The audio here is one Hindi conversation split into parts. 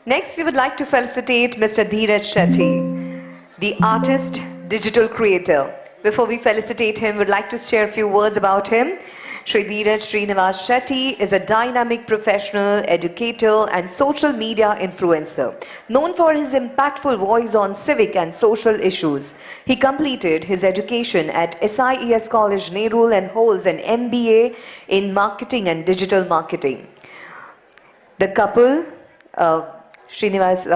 Next, we would like to felicitate Mr. Dheeraj Shetty, the artist, digital creator. Before we felicitate him, we'd like to share a few words about him. Shri Dheeraj Srinivas Shetty is a dynamic professional, educator and social media influencer, known for his impactful voice on civic and social issues. He completed his education at SIES College, Nerul and holds an MBA in marketing and digital marketing. The couple, Srinivas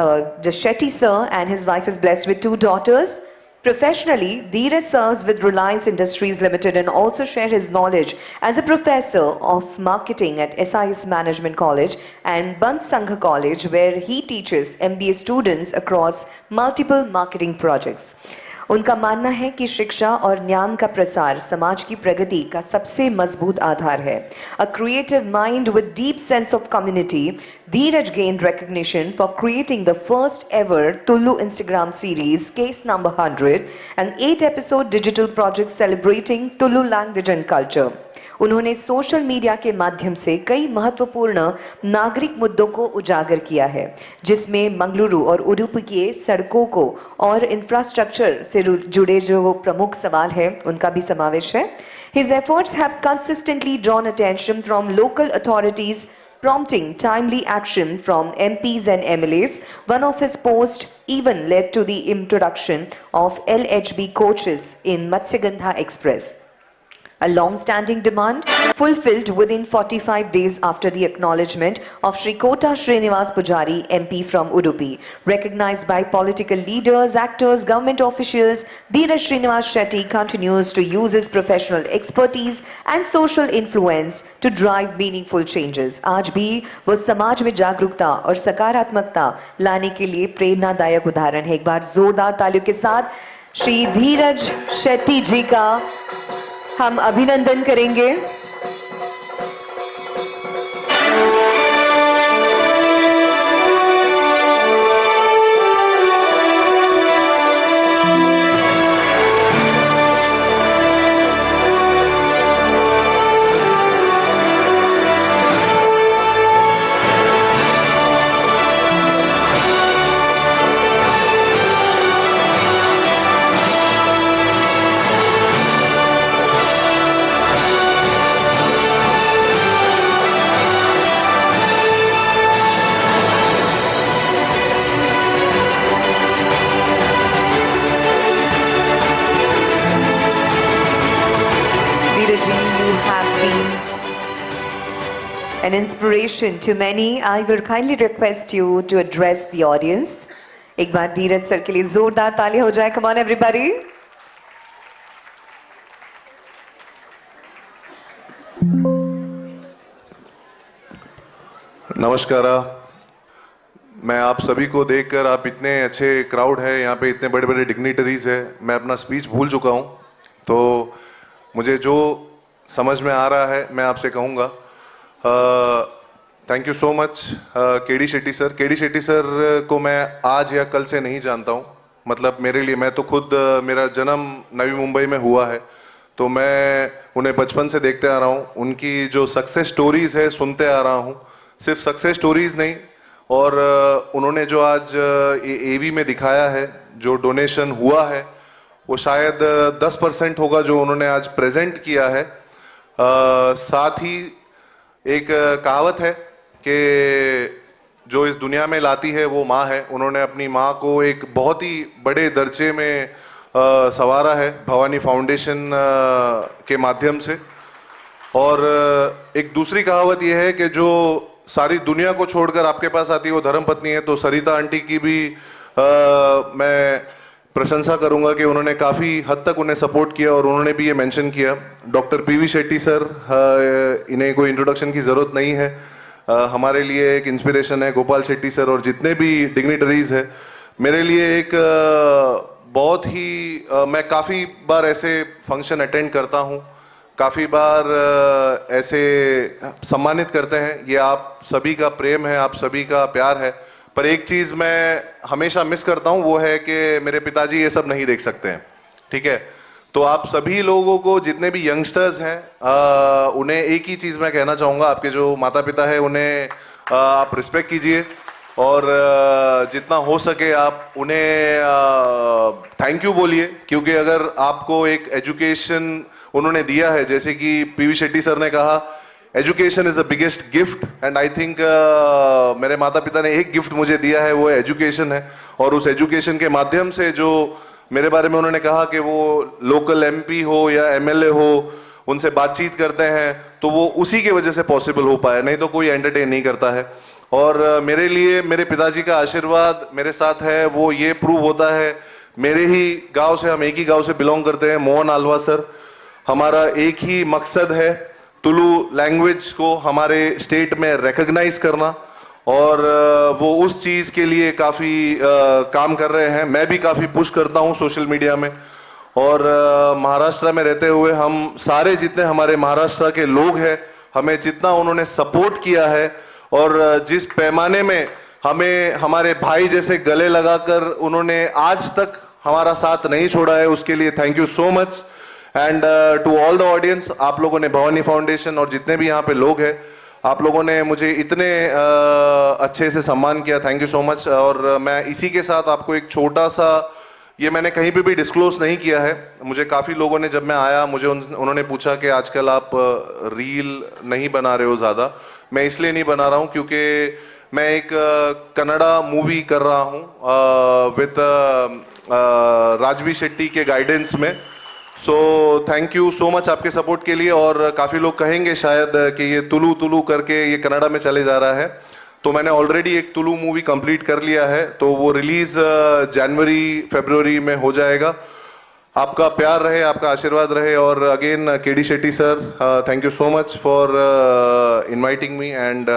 Shetty sir and his wife is blessed with 2 daughters. Professionally, Dheeraj serves with Reliance Industries Limited and also shares his knowledge as a professor of marketing at SIS Management College and Bant Sangha College, where he teaches MBA students across multiple marketing projects. उनका मानना है कि शिक्षा और ज्ञान का प्रसार समाज की प्रगति का सबसे मजबूत आधार है. A creative mind with deep sense of community, Dheeraj gained recognition for creating the first ever Tullu Instagram series, Case Number 100, an 8-episode digital project celebrating Tullu language and culture. उन्होंने सोशल मीडिया के माध्यम से कई महत्वपूर्ण नागरिक मुद्दों को उजागर किया है, जिसमें मंगलुरु और उडुपी के सड़कों को और इंफ्रास्ट्रक्चर से जुड़े जो प्रमुख सवाल है उनका भी समावेश है. His efforts have consistently drawn attention from local authorities, prompting timely action from MPs and MLAs. One of his posts even led to the introduction of LHB coaches in Matsyagandha Express, a long-standing demand fulfilled within 45 days after the acknowledgement of Shri Kota Srinivas Pujari, MP from Udupi. Recognized by political leaders, actors, government officials, Dheeraj Srinivas Shetty continues to use his professional expertise and social influence to drive meaningful changes. आज भी वो समाज में जागरूकता और सकारात्मकता लाने के लिए प्रेरणादायक उदाहरण है. एक बार जोरदार तालियों के साथ श्री धीरज शेट्टी जी का हम अभिनंदन करेंगे. You have been an inspiration to many. I will kindly request you to address the audience. एक बार धीरज सर के लिए जोरदार ताली हो जाए. Come on everybody. नमस्कार. मैं आप सभी को देखकर, आप इतने अच्छे क्राउड है यहाँ पे, इतने बड़े बड़े डिग्निटरीज है, मैं अपना स्पीच भूल चुका हूँ. तो मुझे जो समझ में आ रहा है मैं आपसे कहूँगा. Thank you so much KD Shetty sir. KD Shetty sir को मैं आज या कल से नहीं जानता हूँ. मतलब मेरे लिए, मैं तो खुद, मेरा जन्म नवी मुंबई में हुआ है, तो मैं उन्हें बचपन से देखते आ रहा हूँ. उनकी जो सक्सेस स्टोरीज है सुनते आ रहा हूँ. सिर्फ सक्सेस स्टोरीज नहीं, और उन्होंने जो आज एवी में दिखाया है, जो डोनेशन हुआ है, वो शायद 10% होगा जो उन्होंने आज प्रेजेंट किया है. साथ ही एक कहावत है कि जो इस दुनिया में लाती है वो माँ है. उन्होंने अपनी माँ को एक बहुत ही बड़े दर्जे में संवारा है भवानी फाउंडेशन के माध्यम से. और एक दूसरी कहावत यह है कि जो सारी दुनिया को छोड़कर आपके पास आती है वो धर्मपत्नी है. तो सरिता आंटी की भी मैं प्रशंसा करूंगा कि उन्होंने काफ़ी हद तक उन्हें सपोर्ट किया, और उन्होंने भी ये मेंशन किया. डॉक्टर पीवी शेट्टी सर, इन्हें कोई इंट्रोडक्शन की ज़रूरत नहीं है, हमारे लिए एक इंस्पिरेशन है. गोपाल शेट्टी सर और जितने भी डिग्निटरीज हैं, मेरे लिए एक बहुत ही, मैं काफ़ी बार ऐसे फंक्शन अटेंड करता हूँ, काफ़ी बार ऐसे सम्मानित करते हैं. ये आप सभी का प्रेम है, आप सभी का प्यार है. पर एक चीज़ मैं हमेशा मिस करता हूँ, वो है कि मेरे पिताजी ये सब नहीं देख सकते हैं. ठीक है, तो आप सभी लोगों को, जितने भी यंगस्टर्स हैं, उन्हें एक ही चीज़ मैं कहना चाहूँगा. आपके जो माता पिता है उन्हें आप रिस्पेक्ट कीजिए, और जितना हो सके आप उन्हें थैंक यू बोलिए, क्योंकि अगर आपको एक एजुकेशन उन्होंने दिया है, जैसे कि पीवी शेट्टी सर ने कहा, education is the biggest gift, and I think मेरे माता पिता ने एक गिफ्ट मुझे दिया है, वो एजुकेशन है। और उस एजुकेशन के माध्यम से जो मेरे बारे में उन्होंने कहा कि वो लोकल एमपी हो या एमएलए हो, उनसे बातचीत करते हैं, तो वो उसी की वजह से पॉसिबल हो पाया, नहीं तो कोई एंटरटेन नहीं करता है। और मेरे लिए मेरे पिताजी का आशीर्वाद मेरे साथ है, वो ये प्रूव होता है, मेरे ही गांव से, हम एक ही गांव से बिलोंग करते हैं, मोहन आलवा सर। हमारा एक ही मकसद है, तुलु लैंग्वेज को हमारे स्टेट में रिकॉग्नाइज करना, और वो उस चीज़ के लिए काफ़ी काम कर रहे हैं। मैं भी काफ़ी पुश करता हूँ सोशल मीडिया में। और महाराष्ट्र में रहते हुए हम सारे जितने हमारे महाराष्ट्र के लोग हैं, हमें जितना उन्होंने सपोर्ट किया है और जिस पैमाने में हमें हमारे भाई जैसे गले लगाकर उन्होंने आज तक हमारा साथ नहीं छोड़ा है, उसके लिए thank you so much. And to all the audience, आप लोगों ने भवानी फाउंडेशन और जितने भी यहाँ पे लोग हैं, आप लोगों ने मुझे इतने अच्छे से सम्मान किया, थैंक यू सो मच। और मैं इसी के साथ आपको एक छोटा सा, ये मैंने कहीं पे भी डिस्क्लोज नहीं किया है, मुझे काफ़ी लोगों ने, जब मैं आया मुझे उन्होंने पूछा कि आजकल आप रील नहीं बना रहे हो ज़्यादा। मैं इसलिए नहीं बना रहा हूँ क्योंकि मैं एक कन्नड़ा मूवी कर रहा हूँ विद राजवी शेट्टी के गाइडेंस में। So thank you so much आपके सपोर्ट के लिए। और काफ़ी लोग कहेंगे शायद कि ये तुलु तुलु करके ये कन्नड़ा में चले जा रहा है, तो मैंने ऑलरेडी एक तुलु मूवी कंप्लीट कर लिया है, तो वो रिलीज जनवरी फरवरी में हो जाएगा। आपका प्यार रहे, आपका आशीर्वाद रहे। और again KD Shetty sir, thank you so much for inviting me and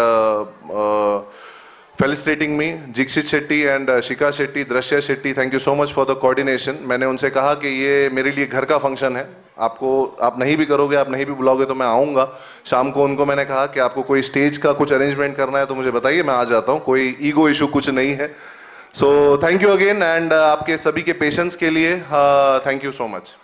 felicitating me. Dikshit Shetty and Shikha Shetty, Drishya Shetty, thank you so much for the coordination. मैंने उनसे कहा कि ये मेरे लिए घर का फंक्शन है, आप नहीं भी करोगे, आप नहीं भी बुलाओगे तो मैं आऊँगा। शाम को उनको मैंने कहा कि आपको कोई स्टेज का कुछ अरेंजमेंट करना है तो मुझे बताइए, मैं आ जाता हूँ, कोई ईगो इशू कुछ नहीं है। So thank you again, and आपके सभी के पेशेंस के लिए थैंक यू सो मच।